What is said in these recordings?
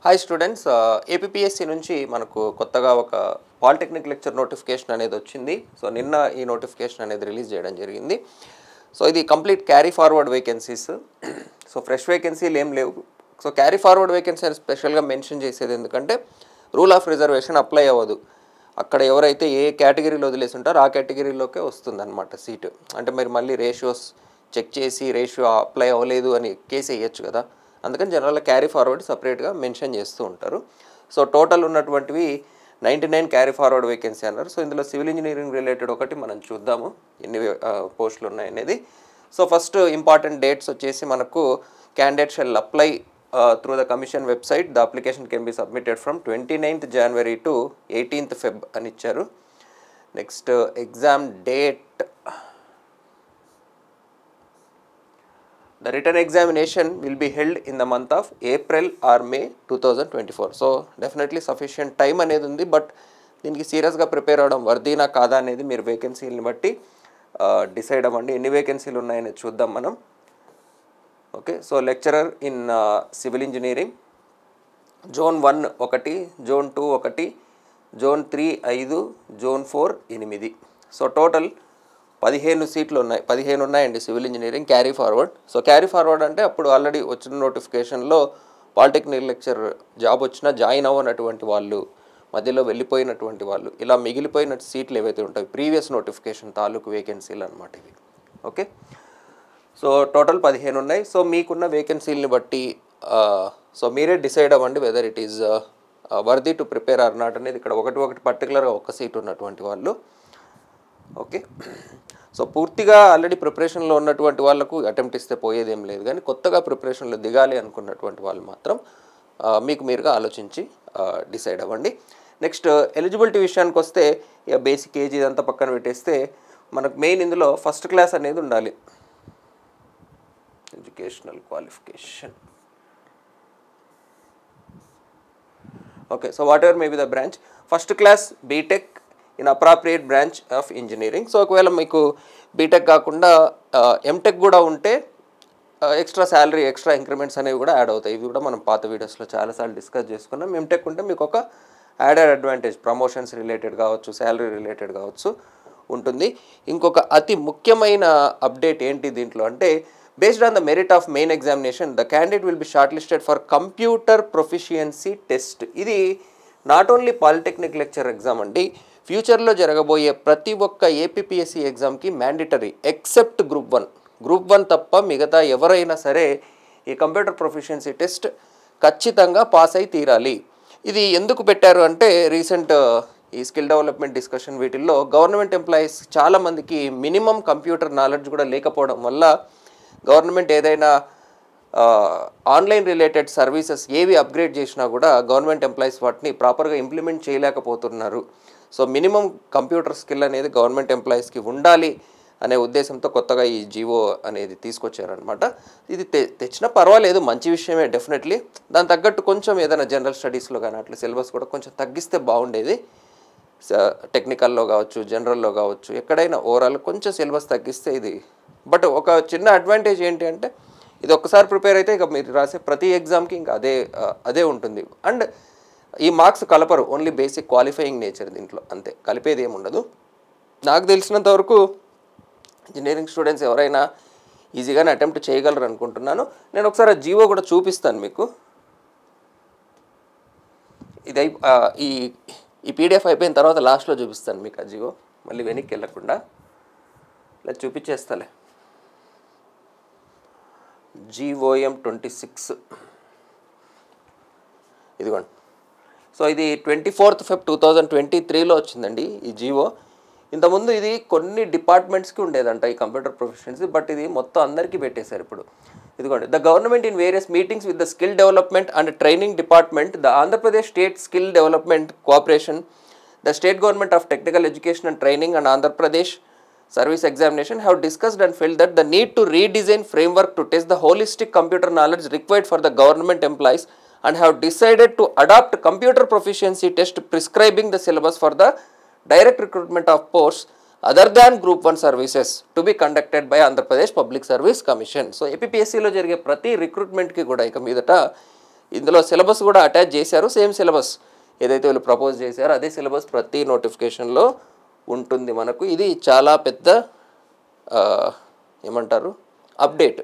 Hi students, APSC నుంచి మనకు కొత్తగా ఒక పాలిటెక్నిక్ లెక్చర్ నోటిఫికేషన్ అనేది వచ్చింది. సో నిన్న ఈ నోటిఫికేషన్ అనేది రిలీజ్ చేయడం జరిగింది. సో ఇది complete carry forward vacancies. So fresh వేకెన్సీలు ఏం లేవు. సో క్యారీ ఫార్వర్డ్ వేకెన్సీ అని స్పెషల్గా మెన్షన్ చేసేది ఎందుకంటే రూల్ ఆఫ్ రిజర్వేషన్ అప్లై అవ్వదు. అక్కడ ఎవరైతే ఏ కేటగిరీలో వదిలేసి ఉంటారో ఆ కేటగిరీలోకే వస్తుంది అనమాట సీటు. అంటే మీరు మళ్ళీ రేషియోస్ చెక్ చేసి రేషియో అప్లై అవ్వలేదు అని కేసు వేయచ్చు కదా. అందుకని జనరల్గా క్యారీ ఫార్వర్డ్ సపరేట్గా మెన్షన్ చేస్తూ ఉంటారు. సో టోటల్ ఉన్నటువంటివి 99 క్యారీ ఫార్వర్డ్ వేకెన్సీ అన్నారు. సో ఇందులో సివిల్ ఇంజనీరింగ్ రిలేటెడ్ ఒకటి మనం చూద్దాము ఎన్ని పోస్టులు ఉన్నాయనేది. సో ఫస్ట్ ఇంపార్టెంట్ డేట్స్ వచ్చేసి మనకు candidate shall apply through the commission website. The application can be submitted from 29th January to 18th Feb అని ఇచ్చారు. Next exam date, the written examination will be held in the month of April or May 2024. So definitely sufficient time అనేది ఉంది. But దీనికి సీరియస్గా prepare అవ్వడం వర్దీనా కాదా అనేది మీరు వేకెన్సీని బట్టి డిసైడ్ అవ్వండి. ఎన్ని వేకెన్సీలు ఉన్నాయని చూద్దాం మనం. Okay, so lecturer in civil engineering zone 1 1, zone 2 1, zone 3 5, zone 4 8. So total 15 సీట్లు ఉన్నాయి. 15 ఉన్నాయండి civil engineering carry forward. So carry forward అంటే అప్పుడు ఆల్రెడీ వచ్చిన నోటిఫికేషన్లో పాలిటెక్నిక్ లెక్చర్ జాబ్ వచ్చినా జాయిన్ అవ్వనటువంటి వాళ్ళు, మధ్యలో వెళ్ళిపోయినటువంటి వాళ్ళు, ఇలా మిగిలిపోయిన సీట్లు ఏవైతే ఉంటాయి ప్రీవియస్ నోటిఫికేషన్ తాలూకు వేకెన్సీలు అనమాట ఇవి. ఓకే, సో టోటల్ 15 ఉన్నాయి. సో మీకున్న వేకెన్సీలని బట్టి సో మీరే డిసైడ్ అవ్వండి whether it is worthy to prepare or not అనేది. ఇక్కడ ఒకటి పర్టికులర్గా ఒక సీట్ ఉన్నటువంటి వాళ్ళు. ఓకే, సో పూర్తిగా ఆల్రెడీ ప్రిపరేషన్లో ఉన్నటువంటి వాళ్ళకు అటెంప్ట్ ఇస్తే పోయేదేం లేదు. కానీ కొత్తగా ప్రిపరేషన్లో దిగాలి అనుకున్నటువంటి వాళ్ళు మాత్రం మీకు మీరుగా ఆలోచించి డిసైడ్ అవ్వండి. నెక్స్ట్ ఎలిజిబిలిటీ విషయానికి వస్తే ఇక బేసిక్ ఏజ్ ఇదంతా పక్కన పెట్టేస్తే మనకు మెయిన్ ఇందులో ఫస్ట్ క్లాస్ అనేది ఉండాలి. Educational qualification. Okay, so whatever may be the branch, first class BTech in appropriate branch of engineering. So ఒకవేళ మీకు బీటెక్ కాకుండా ఎంటెక్ కూడా ఉంటే ఎక్స్ట్రా శాలరీ, ఎక్స్ట్రా ఇంక్రిమెంట్స్ అనేవి కూడా యాడ్ అవుతాయి. ఇవి కూడా మనం పాత వీడియోస్లో చాలాసార్లు డిస్కస్ చేసుకున్నాం. ఎంటెక్ ఉంటే మీకు ఒక యాడెడ్ అడ్వాంటేజ్, ప్రమోషన్స్ రిలేటెడ్ కావచ్చు, శాలరీ రిలేటెడ్ కావచ్చు ఉంటుంది. ఇంకొక అతి ముఖ్యమైన అప్డేట్ ఏంటి దీంట్లో అంటే, based on the merit of main examination, the candidate will be shortlisted for computer proficiency test. ఇది not only polytechnic lecture exam అండి, ఫ్యూచర్లో జరగబోయే ప్రతి ఒక్క ఏపీఎస్సి ఎగ్జామ్కి మ్యాండేటరీ ఎక్సెప్ట్ గ్రూప్ 1 తప్ప మిగతా ఎవరైనా సరే ఈ కంప్యూటర్ ప్రొఫిషియన్సీ టెస్ట్ ఖచ్చితంగా పాస్ అయి తీరాలి. ఇది ఎందుకు పెట్టారు అంటే, రీసెంట్ ఈ స్కిల్ డెవలప్మెంట్ డిస్కషన్ వీటిల్లో గవర్నమెంట్ ఎంప్లాయీస్ చాలామందికి మినిమం కంప్యూటర్ నాలెడ్జ్ కూడా లేకపోవడం వల్ల గవర్నమెంట్ ఏదైనా ఆన్లైన్ రిలేటెడ్ సర్వీసెస్ ఏవి అప్గ్రేడ్ చేసినా కూడా గవర్నమెంట్ ఎంప్లాయీస్ వాటిని ప్రాపర్గా ఇంప్లిమెంట్ చేయలేకపోతున్నారు. సో మినిమం కంప్యూటర్ స్కిల్ అనేది గవర్నమెంట్ ఎంప్లాయీస్కి ఉండాలి అనే ఉద్దేశంతో కొత్తగా ఈ జీవో అనేది తీసుకొచ్చారనమాట. ఇది తెచ్చినా పర్వాలేదు, మంచి విషయమే డెఫినెట్లీ. దాని తగ్గట్టు కొంచెం ఏదైనా జనరల్ స్టడీస్లో కానీ అట్లా సిలబస్ కూడా కొంచెం తగ్గిస్తే బాగుండేది. టెక్నికల్లో కావచ్చు, జనరల్లో కావచ్చు, ఎక్కడైనా ఓవరాల్ కొంచెం సిలబస్ తగ్గిస్తే ఇది. బట్ ఒక చిన్న అడ్వాంటేజ్ ఏంటి అంటే, ఇది ఒక్కసారి ప్రిపేర్ అయితే ఇక మీరు రాసే ప్రతి ఎగ్జామ్కి ఇంకా అదే ఉంటుంది. అండ్ ఈ మార్క్స్ కలపరు, ఓన్లీ బేసిక్ క్వాలిఫైయింగ్ నేచర్ దీంట్లో, అంతే, కలిపేది ఏమి ఉండదు. నాకు తెలిసినంత వరకు ఇంజనీరింగ్ స్టూడెంట్స్ ఎవరైనా ఈజీగానే అటెంప్ట్ చేయగలరు అనుకుంటున్నాను. నేను ఒకసారి జీవో కూడా చూపిస్తాను మీకు. ఇది ఈ పీడిఎఫ్ అయిపోయిన తర్వాత లాస్ట్లో చూపిస్తాను మీకు ఆ జీవో, మళ్ళీ వెనక్కి వెళ్ళకుండా ఇలా చూపించేస్తాలే. GOM 26 ఇదిగోండి. సో ఇది 24th Feb 2023లో వచ్చిందండి ఈ జీవో. ఇంతకుముందు ఇది కొన్ని డిపార్ట్మెంట్స్కి ఉండేదంట ఈ కంప్యూటర్ ప్రొఫెషన్సీ, బట్ ఇది మొత్తం అందరికీ పెట్టేశారు ఇప్పుడు. ఇదిగోండి, the government in various meetings with the skill development and training department, the Andhra Pradesh state skill development cooperation, the state government of technical education and training and Andhra Pradesh Service Examination have discussed and felt that the need to redesign framework to test the holistic computer knowledge required for the government employees and have decided to adopt computer proficiency test prescribing the syllabus for the direct recruitment of posts other than Group 1 services to be conducted by Andhra Pradesh Public Service Commission. So APPSC లో జరిగే ప్రతి రిక్రూట్మెంట్కి కూడా ఇక మీదట ఇందులో syllabus కూడా attach చేశారు. Same syllabus ఏదైతే వీళ్ళు ప్రపోజ్ చేశారో అదే సిలబస్ ప్రతి నోటిఫికేషన్లో ఉంటుంది మనకు. ఇది చాలా పెద్ద ఏమంటారు అప్డేట్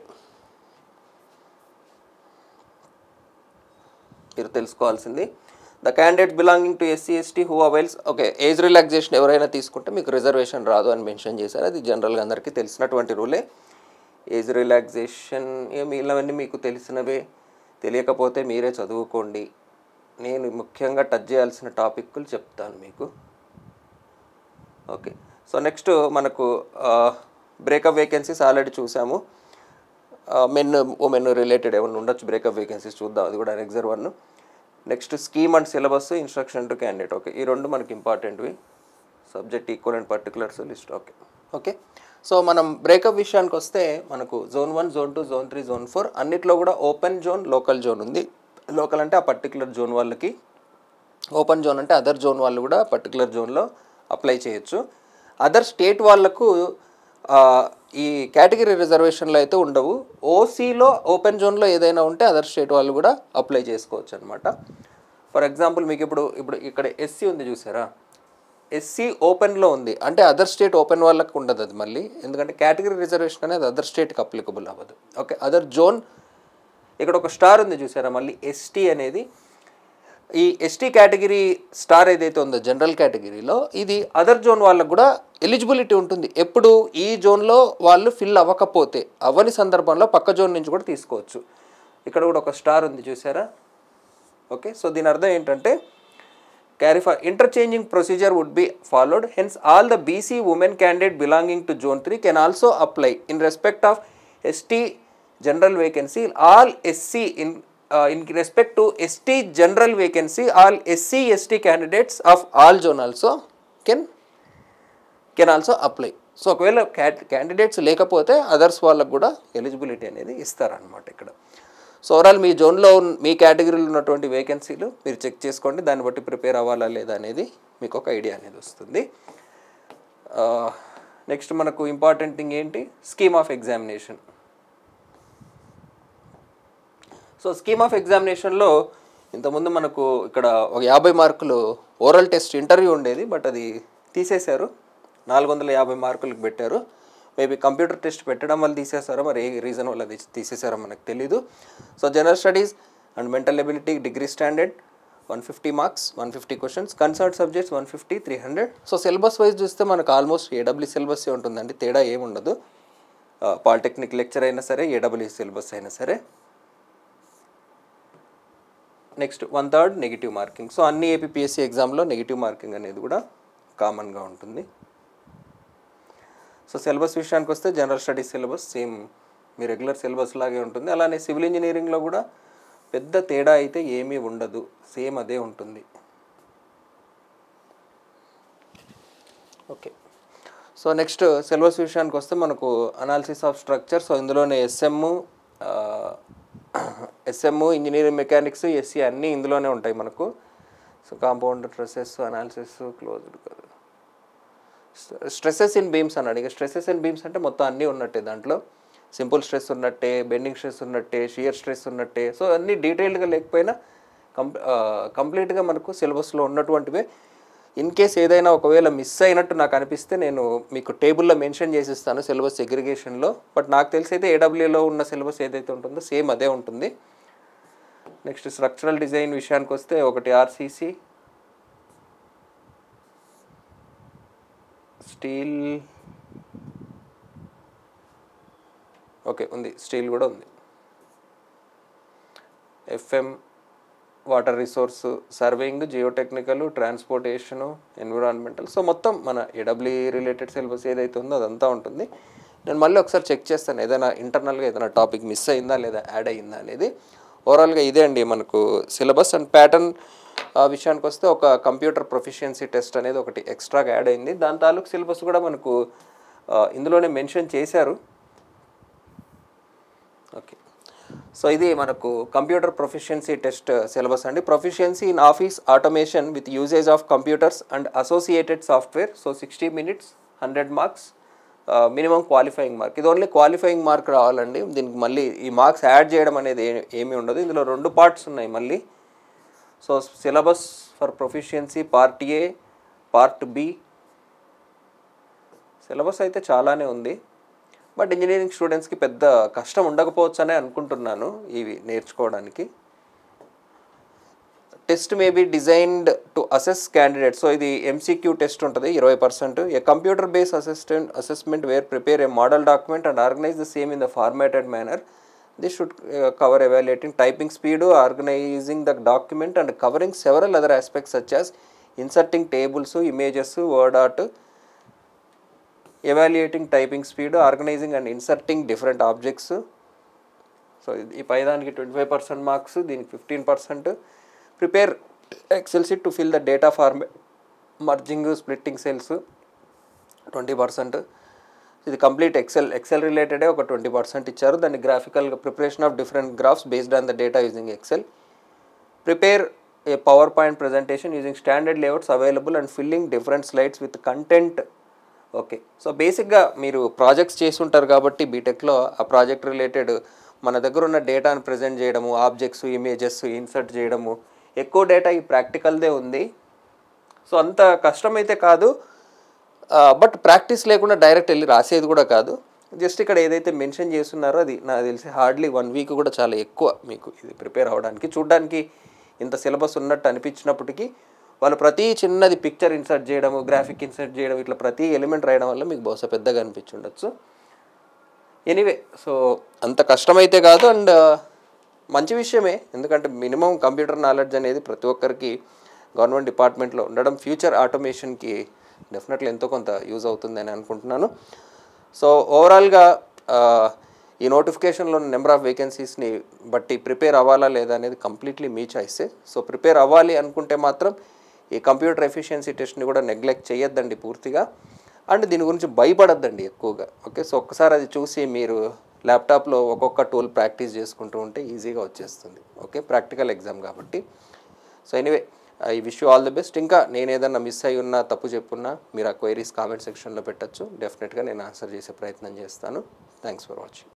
మీరు తెలుసుకోవాల్సింది. The candidate belonging to SC ST who avails age relaxation ఎవరైనా తీసుకుంటే మీకు రిజర్వేషన్ రాదు అని మెన్షన్ చేశారు. అది జనరల్గా అందరికీ తెలిసినటువంటి రూలే. ఏజ్ రిలాక్సేషన్ మిగిలినవన్నీ మీకు తెలిసినవే, తెలియకపోతే మీరే చదువుకోండి. నేను ముఖ్యంగా టచ్ చేయాల్సిన టాపిక్లు చెప్తాను మీకు. ఓకే, సో నెక్స్ట్ మనకు బ్రేకప్ వేకెన్సీస్ ఆల్రెడీ చూసాము. మెన్ ఉమెన్ రిలేటెడ్ ఏమైనా ఉండొచ్చు బ్రేకప్ వేకెన్సీస్, చూద్దాం అది కూడా next 1. Next scheme and syllabus, instruction to candidate. Okay, ఈ రెండు మనకి ఇంపార్టెంట్వి. Subject equal and particulars list. Okay so మనం బ్రేకప్ విషయానికి వస్తే మనకు జోన్ 1, జోన్ 2, జోన్ 3, జోన్ 4 అన్నిట్లో కూడా ఓపెన్ జోన్, లోకల్ జోన్ ఉంది. లోకల్ అంటే ఆ పర్టికులర్ జోన్ వాళ్ళకి, ఓపెన్ జోన్ అంటే అదర్ జోన్ వాళ్ళు కూడా పర్టికులర్ జోన్లో అప్లై చేయొచ్చు. అదర్ స్టేట్ వాళ్ళకు ఈ కేటగిరీ రిజర్వేషన్లో అయితే ఉండవు. ఓసీలో ఓపెన్ జోన్లో ఏదైనా ఉంటే అదర్ స్టేట్ వాళ్ళు కూడా అప్లై చేసుకోవచ్చు అనమాట. ఫర్ ఎగ్జాంపుల్ మీకు ఇప్పుడు ఇక్కడ ఎస్సీ ఉంది చూసారా, ఎస్సీ ఓపెన్లో ఉంది అంటే అదర్ స్టేట్ ఓపెన్ వాళ్ళకి ఉండదు అది మళ్ళీ, ఎందుకంటే కేటగిరీ రిజర్వేషన్ అనేది అదర్ స్టేట్కి అప్లికబుల్ అవ్వదు. ఓకే, అదర్ జోన్ ఇక్కడ ఒక స్టార్ ఉంది చూసారా మళ్ళీ ఎస్టీ అనేది, ఈ ఎస్టీ కేటగిరీ స్టార్ ఏదైతే ఉందో జనరల్ కేటగిరీలో ఇది అదర్ జోన్ వాళ్ళకు కూడా ఎలిజిబిలిటీ ఉంటుంది. ఎప్పుడు ఈ జోన్లో వాళ్ళు ఫిల్ అవ్వకపోతే, అవ్వని సందర్భంలో పక్క జోన్ నుంచి కూడా తీసుకోవచ్చు. ఇక్కడ కూడా ఒక స్టార్ ఉంది చూసారా. ఓకే, సో దీని అర్థం ఏంటంటే interchanging procedure would be followed, hence all the BC women candidate belonging to zone 3 can also apply in respect of ST general vacancy. All SC in respect to ST general vacancy, all SC ST candidates of all zone also can also apply. So ఒకవేళ candidates లేకపోతే others వాళ్ళకు కూడా eligibility అనేది ఇస్తారనమాట ఇక్కడ. So overall మీ జోన్లో మీ కేటగిరీలో ఉన్నటువంటి వేకెన్సీలు మీరు చెక్ చేసుకోండి, దాన్ని బట్టి ప్రిపేర్ అవ్వాలా లేదా అనేది మీకు ఒక ఐడియా అనేది వస్తుంది. నెక్స్ట్ మనకు ఇంపార్టెంట్ థింగ్ ఏంటి, scheme of examination. So scheme of ఎగ్జామినేషన్లో ఇంతకుముందు మనకు ఇక్కడ ఒక 50 మార్కులు ఓరల్ టెస్ట్ ఇంటర్వ్యూ ఉండేది, బట్ అది తీసేశారు, 450 మార్కులకు పెట్టారు. మేబీ కంప్యూటర్ టెస్ట్ పెట్టడం వల్ల తీసేసారో మరి ఏ రీజన్ వల్ల తీసేసారో మనకు తెలీదు. So general studies and mental ability degree standard 150 marks, 150 questions, concern subjects 150, 300. So syllabus wise చూస్తే మనకు ఆల్మోస్ట్ ఏడబ్ల్యూ సిలబస్ ఉంటుందండి, తేడా ఏముండదు. పాలిటెక్నిక్ లెక్చర్ అయినా సరే, ఏడబ్ల్యూ సిలబస్ అయినా సరే. Next 1/3 negative marking. సో అన్ని ఏపీపీఎస్సీ ఎగ్జామ్లో నెగిటివ్ మార్కింగ్ అనేది కూడా కామన్గా ఉంటుంది. సో సిలబస్ విషయానికి వస్తే జనరల్ స్టడీస్ సిలబస్ సేమ్ మీ రెగ్యులర్ సిలబస్ లాగే ఉంటుంది. అలానే సివిల్ ఇంజనీరింగ్లో కూడా పెద్ద తేడా అయితే ఏమీ ఉండదు, సేమ్ అదే ఉంటుంది. ఓకే, సో నెక్స్ట్ సిలబస్ విషయానికి వస్తే మనకు అనాలిసిస్ ఆఫ్ స్ట్రక్చర్. సో ఇందులోనే ఎస్ఎమ్ ఇంజనీరింగ్ మెకానిక్స్, ఎస్సీ అన్నీ ఇందులోనే ఉంటాయి మనకు. So compound stresses analysis closed కదా, స్ట్రెసెస్ ఇన్ బీమ్స్ అన్నాడు. ఇక స్ట్రెసెస్ ఇన్ బీమ్స్ అంటే మొత్తం అన్నీ ఉన్నట్టే, దాంట్లో సింపుల్ స్ట్రెస్ ఉన్నట్టే, బెండింగ్ స్ట్రెస్ ఉన్నట్టే, షియర్ స్ట్రెస్ ఉన్నట్టే. సో అన్నీ డీటెయిల్డ్గా లేకపోయినా కంప్లీట్గా మనకు సిలబస్లో ఉన్నటువంటివే. ఇన్ కేస్ ఏదైనా ఒకవేళ మిస్ అయినట్టు నాకు అనిపిస్తే నేను మీకు టేబుల్లో మెన్షన్ చేసిస్తాను సిలబస్ సెగ్రిగేషన్లో, బట్ నాకు తెలిసి అయితే ఏడబ్ల్యూలో ఉన్న సిలబస్ ఏదైతే ఉంటుందో సేమ్ అదే ఉంటుంది. నెక్స్ట్ స్ట్రక్చరల్ డిజైన్ విషయానికి వస్తే ఒకటి ఆర్సీసీ, స్టీల్, ఓకే ఉంది, స్టీల్ కూడా ఉంది, FM, water resource, surveying, geotechnical, transportation, environmental. So మొత్తం మన ఏడబ్ల్యూ రిలేటెడ్ సిలబస్ ఏదైతే ఉందో అదంతా ఉంటుంది. నేను మళ్ళీ ఒకసారి చెక్ చేస్తాను ఏదైనా ఇంటర్నల్గా ఏదైనా టాపిక్ మిస్ అయిందా లేదా యాడ్ అయిందా అనేది. ఓవరాల్గా ఇదే అండి మనకు సిలబస్. అండ్ ప్యాటర్న్ విషయానికి వస్తే ఒక కంప్యూటర్ ప్రొఫిషియన్సీ టెస్ట్ అనేది ఒకటి ఎక్స్ట్రాగా యాడ్ అయింది. దాని తాలూకు సిలబస్ కూడా మనకు ఇందులోనే మెన్షన్ చేశారు. ఓకే, సో ఇది మనకు కంప్యూటర్ ప్రొఫిషియన్సీ టెస్ట్ సిలబస్ అండి. Proficiency in office automation with usage of computers and associated software. So 60 minutes, 100 marks. Minimum qualifying mark. ఇది ఓన్లీ క్వాలిఫైయింగ్ మార్క్ రావాలండి. దీనికి మళ్ళీ ఈ మార్క్స్ యాడ్ చేయడం అనేది ఏమీ ఉండదు. ఇందులో 2 పార్ట్స్ ఉన్నాయి మళ్ళీ. So syllabus for proficiency part A, part B. Syllabus అయితే చాలానే ఉంది, బట్ ఇంజనీరింగ్ స్టూడెంట్స్కి పెద్ద కష్టం ఉండకపోవచ్చు అనే అనుకుంటున్నాను ఇవి నేర్చుకోవడానికి. Test may be designed to assess candidate. So ఇది ఎంసీక్యూ టెస్ట్ ఉంటుంది 20%. A computer base assessment where prepare a model document and organize the same in the formatted manner. This should cover evaluating typing speed, organizing the document and covering several other aspects such as inserting tables, images, word art, evaluating typing speed, organizing and inserting different objects. So ఈ పైదానికి 25% marks, దీనికి 15%. Prepare Excel sheet to fill the data format, merging, splitting cells 20%. ఇది complete XL రిలేటెడే ఒక 20% ఇచ్చారు. దాన్ని గ్రాఫికల్గా preparation of different graphs based on the data using Excel. Prepare a PowerPoint presentation using standard layouts available and filling different slides with content. Okay, so బేసిక్గా మీరు projects చేసి ఉంటారు కాబట్టి బీటెక్లో ఆ ప్రాజెక్ట్ రిలేటెడ్ మన దగ్గర ఉన్న డేటాను ప్రజెంట్ చేయడము, ఆబ్జెక్ట్స్, ఇమేజెస్ ఇన్సర్ట్ చేయడము, ఎక్కువ డేటా ఈ ప్రాక్టికల్దే ఉంది. సో అంత కష్టమైతే కాదు, బట్ ప్రాక్టీస్ లేకుండా డైరెక్ట్ వెళ్ళి రాసేది కూడా కాదు. జస్ట్ ఇక్కడ ఏదైతే మెన్షన్ చేస్తున్నారో అది నాకు తెలిసి హార్డ్లీ 1 వీక్ కూడా చాలా ఎక్కువ మీకు ఇది ప్రిపేర్ అవ్వడానికి. చూడ్డానికి ఇంత సిలబస్ ఉన్నట్టు అనిపించినప్పటికీ వాళ్ళు ప్రతి చిన్నది పిక్చర్ ఇన్సర్ట్ చేయడము, గ్రాఫిక్ ఇన్సర్ట్ చేయడం, ఇట్లా ప్రతి ఎలిమెంట్ రాయడం వల్ల మీకు బహుశా పెద్దగా అనిపించుండొచ్చు. ఎనీవే, సో అంత కష్టమైతే కాదు అండ్ మంచి విషయమే. ఎందుకంటే మినిమం కంప్యూటర్ నాలెడ్జ్ అనేది ప్రతి ఒక్కరికి గవర్నమెంట్ డిపార్ట్మెంట్లో ఉండడం ఫ్యూచర్ ఆటోమేషన్కి డెఫినెట్లీ ఎంతో కొంత యూజ్ అవుతుందని అనుకుంటున్నాను. సో ఓవరాల్గా ఈ నోటిఫికేషన్లో నెంబర్ ఆఫ్ వేకెన్సీస్ని బట్టి ప్రిపేర్ అవ్వాలా లేదా అనేది కంప్లీట్లీ మీ చాయిసే. సో ప్రిపేర్ అవ్వాలి అనుకుంటే మాత్రం ఈ కంప్యూటర్ ఎఫిషియన్సీ టెస్ట్ని కూడా నెగ్లెక్ట్ చేయొద్దండి పూర్తిగా, అండ్ దీని గురించి భయపడద్దండి ఎక్కువగా. ఓకే, సో ఒక్కసారి అది చూసి మీరు ల్యాప్టాప్లో ఒక్కొక్క టూల్ ప్రాక్టీస్ చేసుకుంటూ ఉంటే ఈజీగా వచ్చేస్తుంది. ఓకే, ప్రాక్టికల్ ఎగ్జామ్ కాబట్టి. So anyway, I wish you all the best. ఇంకా నేను ఏదన్నా మిస్ అయ్యి ఉన్నా, తప్పు చెప్పున్నా మీరు ఆ క్వైరీస్ కామెంట్ సెక్షన్లో పెట్టచ్చు. డెఫినెట్గా నేను ఆన్సర్ చేసే ప్రయత్నం చేస్తాను. Thanks for watching.